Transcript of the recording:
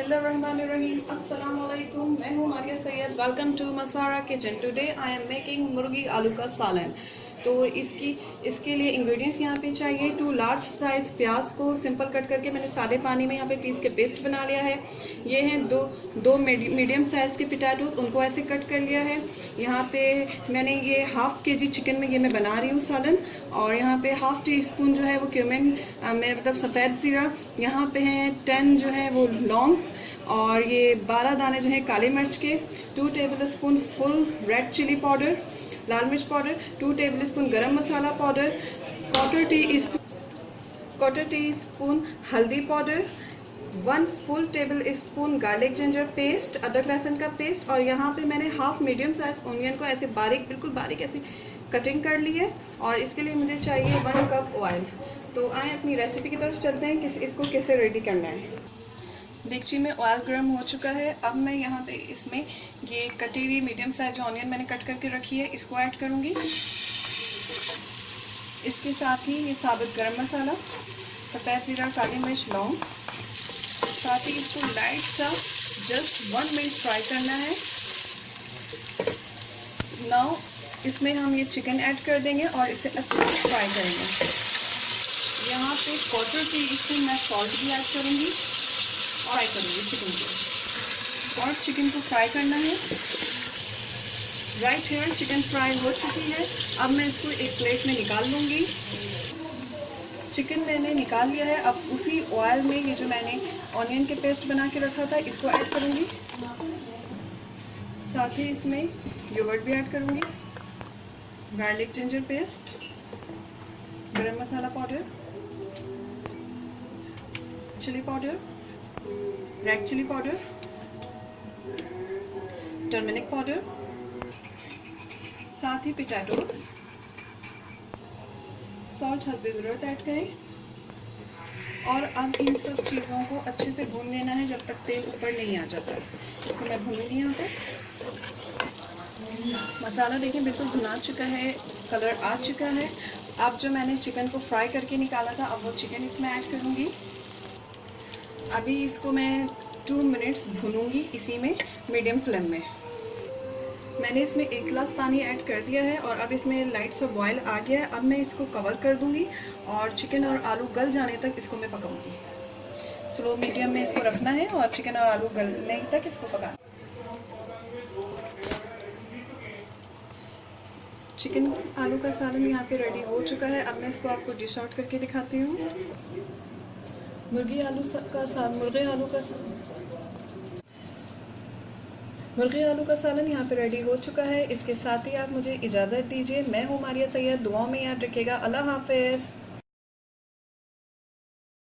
बिस्मिल्लाहिर्रहमानिर्रहीम। अस्सलाम वालेकुम। मैं हूँ मारिया सैयद। वेलकम टू मसारा kitchen. Today I am making मुर्गी आलू का सालन। तो इसके लिए इंग्रेडिएंट्स यहाँ पे चाहिए 2 लार्ज साइज प्याज को सिंपल कट करके मैंने सादे पानी में यहाँ पे पीस के पेस्ट बना लिया है। ये हैं दो मीडियम साइज़ के पोटैटोस, उनको ऐसे कट कर लिया है। यहाँ पे मैंने ये हाफ़ kg चिकन में ये मैं बना रही हूँ सालन। और यहाँ पे हाफ़ टी स्पून जो है वो क्यूमिन मतलब सफ़ेद ज़ीरा, यहाँ पे हैं 10 जो है वो लौंग, और ये 12 दाने जो हैं काली मिर्च के, 2 tablespoon full red chilli powder, लाल मिर्च powder, 2 tablespoon garam masala powder, quarter teaspoon हल्दी powder, 1 full tablespoon garlic ginger paste, अदरक लहसुन का पेस्ट। और यहाँ पे मैंने हाफ मीडियम साइज ऑनियन को ऐसे बारीक, बिल्कुल बारीक ऐसे कटिंग कर ली है। और इसके लिए मुझे चाहिए 1 कप ऑयल। तो आए अपनी रेसिपी की तरफ चलते हैं कि इसको कैसे रेडी करना है। देगची में ऑयल गर्म हो चुका है। अब मैं यहाँ पे इसमें ये कटी हुई मीडियम साइज ऑनियन मैंने कट करके रखी है, इसको ऐड करूँगी। इसके साथ ही ये साबुत गरम मसाला, सफ़ेद ज़ीरा, काली मिर्च, लौंग, साथ ही इसको लाइट सा जस्ट 1 मिनट फ्राई करना है। नाउ इसमें हम ये चिकन ऐड कर देंगे और इसे अच्छे से फ्राई करेंगे। यहाँ पे क्वार्टर टी स्पून मैं सॉल्ट भी ऐड करूँगी, फ्राई करूँगी चिकन को। और चिकन को फ्राई करना है। राइट हेयर चिकन फ्राई हो चुकी है। अब मैं इसको एक प्लेट में निकाल लूँगी। चिकन मैंने निकाल लिया है। अब उसी ऑयल में ये जो मैंने ऑनियन के पेस्ट बना के रखा था इसको ऐड करूँगी। साथ ही इसमें योगर्ट भी ऐड करूँगी, garlic ginger paste, garam masala powder, chilli powder, red chilli powder, turmeric powder, साथ ही पोटैटोस, सॉल्ट हस्बे ज़रूरत ऐड करें। और अब इन सब चीज़ों को अच्छे से भून लेना है जब तक तेल ऊपर नहीं आ जाता। इसको मैं भूनूंगी। यहाँ पे मसाला देखें बिल्कुल भुना चुका है, कलर आ चुका है। अब जो मैंने चिकन को फ्राई करके निकाला था, अब वो चिकन इसमें ऐड करूँगी। अभी इसको मैं 2 मिनट्स भूनूंगी इसी में मीडियम फ्लेम में। मैंने इसमें 1 गिलास पानी ऐड कर दिया है और अब इसमें लाइट सा बॉयल आ गया है। अब मैं इसको कवर कर दूंगी और चिकन और आलू गल जाने तक इसको मैं पकाऊंगी। स्लो मीडियम में इसको रखना है और चिकन और आलू गलने तक इसको पकाना। चिकन आलू का सालन यहाँ पे रेडी हो चुका है। अब मैं इसको आपको डिश आउट करके दिखाती हूँ। मुर्गी आलू का सालन यहाँ पे रेडी हो चुका है। इसके साथ ही आप मुझे इजाज़त दीजिए। मैं हूँ मारिया सैयद। दुआओं में याद रखिएगा। अल्लाह हाफ़िज़।